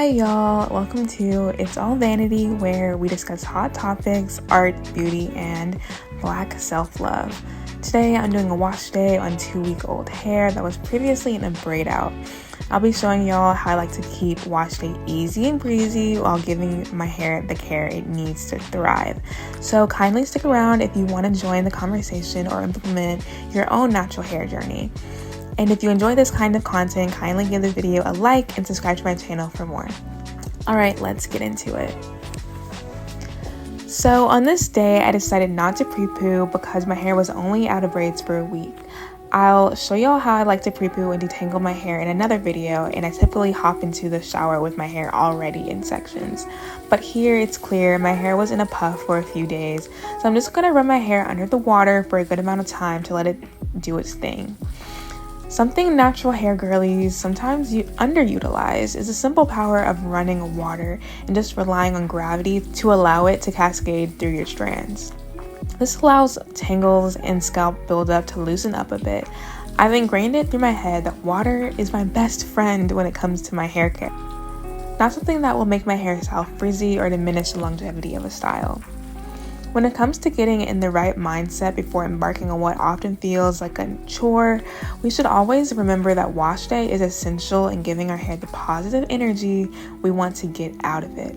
Hi y'all, welcome to It's All Vanity, where we discuss hot topics, art, beauty, and Black self-love. Today I'm doing a wash day on 2-week-old hair that was previously in a braid out. I'll be showing y'all how I like to keep wash day easy and breezy while giving my hair the care it needs to thrive. So kindly stick around if you want to join the conversation or implement your own natural hair journey. And if you enjoy this kind of content, kindly give the video a like and subscribe to my channel for more. Alright, let's get into it. So on this day, I decided not to pre-poo because my hair was only out of braids for a week. I'll show y'all how I like to pre-poo and detangle my hair in another video, and I typically hop into the shower with my hair already in sections. But here it's clear my hair was in a puff for a few days, so I'm just going to run my hair under the water for a good amount of time to let it do its thing. Something natural hair girlies sometimes underutilize is the simple power of running water and just relying on gravity to allow it to cascade through your strands. This allows tangles and scalp buildup to loosen up a bit. I've ingrained it through my head that water is my best friend when it comes to my hair care. Not something that will make my hairstyle frizzy or diminish the longevity of a style. When it comes to getting in the right mindset before embarking on what often feels like a chore, we should always remember that wash day is essential in giving our hair the positive energy we want to get out of it.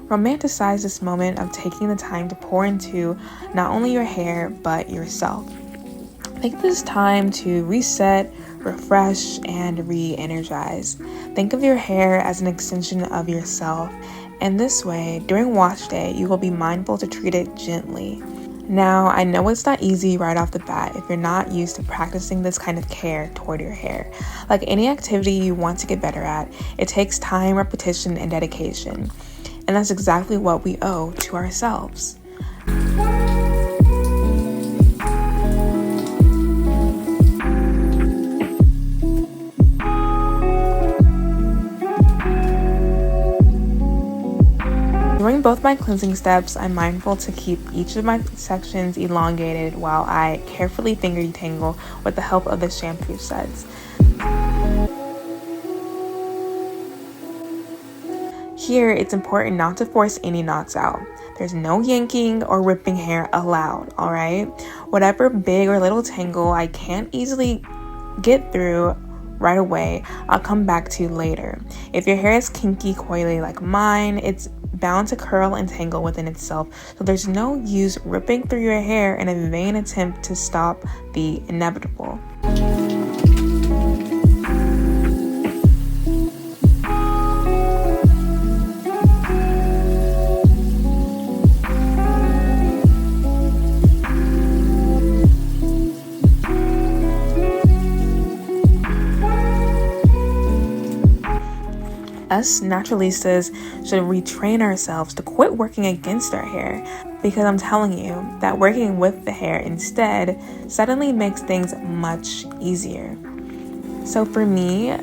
Romanticize this moment of taking the time to pour into not only your hair, but yourself. Take this time to reset, refresh, and re-energize. Think of your hair as an extension of yourself. And this way, during wash day, you will be mindful to treat it gently. Now, I know it's not easy right off the bat if you're not used to practicing this kind of care toward your hair. Like any activity you want to get better at, it takes time, repetition, and dedication. And that's exactly what we owe to ourselves. During both my cleansing steps, I'm mindful to keep each of my sections elongated while I carefully finger detangle with the help of the shampoo sets. Here, it's important not to force any knots out. There's no yanking or ripping hair allowed, alright? Whatever big or little tangle I can't easily get through right away, I'll come back to later. If your hair is kinky, coily like mine, it's bound to curl and tangle within itself, so there's no use ripping through your hair in a vain attempt to stop the inevitable. Us naturalistas should retrain ourselves to quit working against our hair, because I'm telling you that working with the hair instead suddenly makes things much easier. So for me,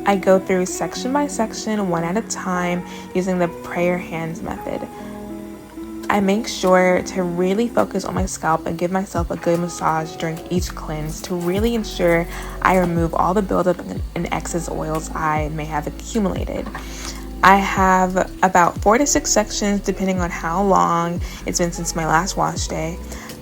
I go through section by section, one at a time, using the prayer hands method. I make sure to really focus on my scalp and give myself a good massage during each cleanse to really ensure I remove all the buildup and excess oils I may have accumulated. I have about 4 to 6 sections depending on how long it's been since my last wash day.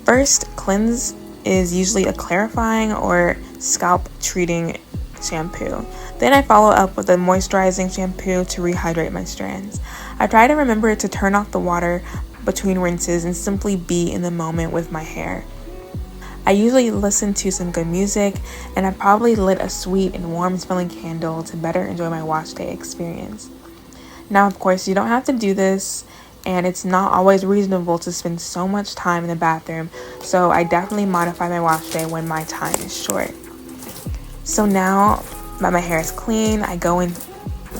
First cleanse is usually a clarifying or scalp treating shampoo. Then I follow up with a moisturizing shampoo to rehydrate my strands. I try to remember to turn off the water between rinses and simply be in the moment with my hair. I usually listen to some good music, and I probably lit a sweet and warm smelling candle to better enjoy my wash day experience. Now, of course, you don't have to do this, and it's not always reasonable to spend so much time in the bathroom, so I definitely modify my wash day when my time is short. So now that my hair is clean, I go in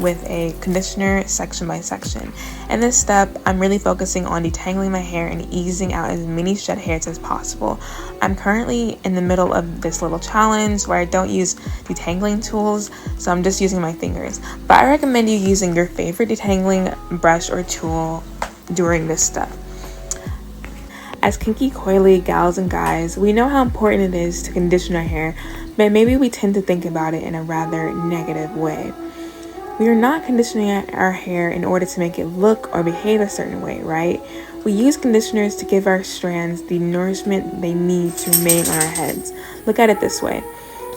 with a conditioner section by section. In this step, I'm really focusing on detangling my hair and easing out as many shed hairs as possible. I'm currently in the middle of this little challenge where I don't use detangling tools, so I'm just using my fingers. But I recommend you using your favorite detangling brush or tool during this step. As kinky coily gals and guys, we know how important it is to condition our hair, but maybe we tend to think about it in a rather negative way. We are not conditioning our hair in order to make it look or behave a certain way, right? We use conditioners to give our strands the nourishment they need to remain on our heads. Look at it this way.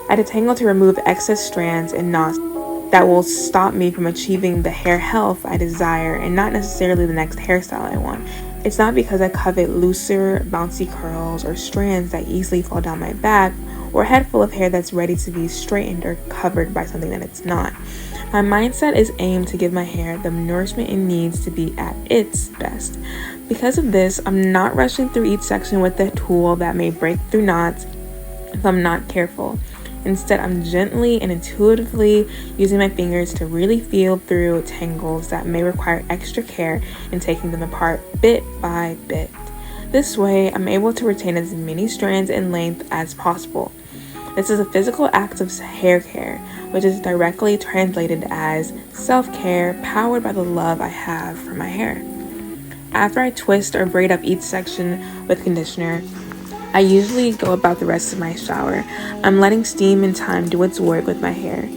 I detangle to remove excess strands and knots that will stop me from achieving the hair health I desire and not necessarily the next hairstyle I want. It's not because I covet looser, bouncy curls or strands that easily fall down my back or a head full of hair that's ready to be straightened or covered by something that it's not. My mindset is aimed to give my hair the nourishment it needs to be at its best. Because of this, I'm not rushing through each section with a tool that may break through knots if I'm not careful. Instead, I'm gently and intuitively using my fingers to really feel through tangles that may require extra care and taking them apart bit by bit. This way, I'm able to retain as many strands and length as possible. This is a physical act of hair care, which is directly translated as self-care powered by the love I have for my hair. After I twist or braid up each section with conditioner, I usually go about the rest of my shower. I'm letting steam and time do its work with my hair.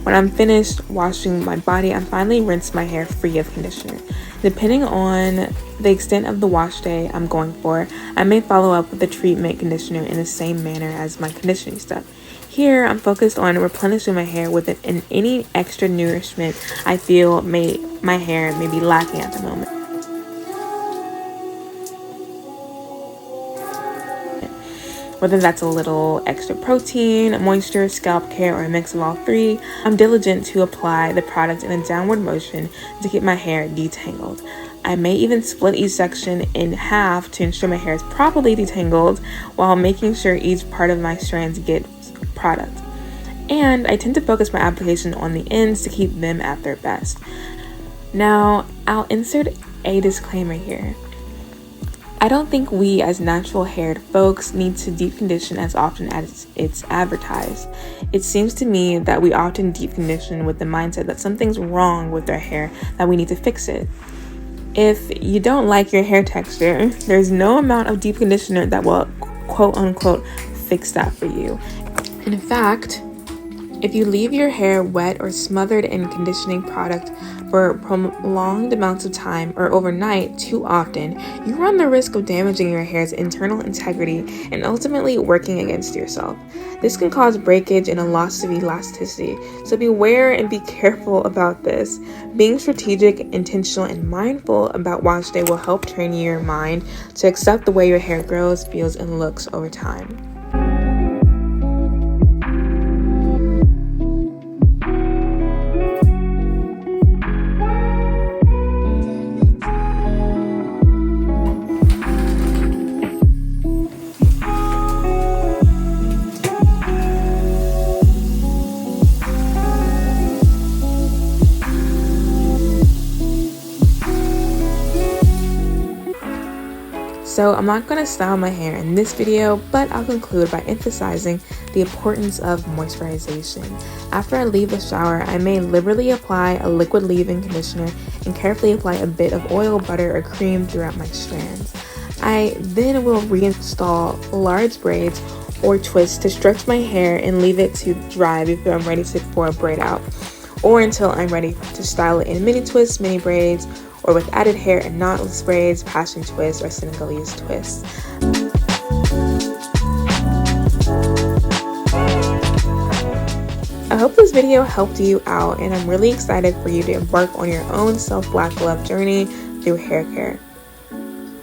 When I'm finished washing my body, I finally rinse my hair free of conditioner. Depending on the extent of the wash day I'm going for, I may follow up with the treatment conditioner in the same manner as my conditioning step. Here, I'm focused on replenishing my hair with any extra nourishment I feel my hair may be lacking at the moment. Whether that's a little extra protein, moisture, scalp care, or a mix of all three, I'm diligent to apply the product in a downward motion to get my hair detangled. I may even split each section in half to ensure my hair is properly detangled while making sure each part of my strands gets product. And I tend to focus my application on the ends to keep them at their best. Now, I'll insert a disclaimer here. I don't think we as natural haired folks need to deep condition as often as it's advertised. It seems to me that we often deep condition with the mindset that something's wrong with our hair, that we need to fix it. If you don't like your hair texture, there's no amount of deep conditioner that will quote unquote fix that for you. In fact, if you leave your hair wet or smothered in conditioning product for prolonged amounts of time or overnight too often, you run the risk of damaging your hair's internal integrity and ultimately working against yourself. This can cause breakage and a loss of elasticity, so beware and be careful about this. Being strategic, intentional, and mindful about wash day will help train your mind to accept the way your hair grows, feels, and looks over time. So I'm not going to style my hair in this video, but I'll conclude by emphasizing the importance of moisturization. After I leave the shower, I may liberally apply a liquid leave-in conditioner and carefully apply a bit of oil, butter, or cream throughout my strands. I then will reinstall large braids or twists to stretch my hair and leave it to dry before I'm ready for a braid out, or until I'm ready to style it in mini twists, mini braids, or with added hair and knotless braids, passion twists, or Senegalese twists. I hope this video helped you out, and I'm really excited for you to embark on your own self-black love journey through hair care.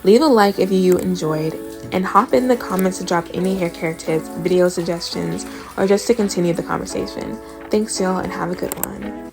Leave a like if you enjoyed, and hop in the comments to drop any hair care tips, video suggestions, or just to continue the conversation. Thanks y'all, and have a good one.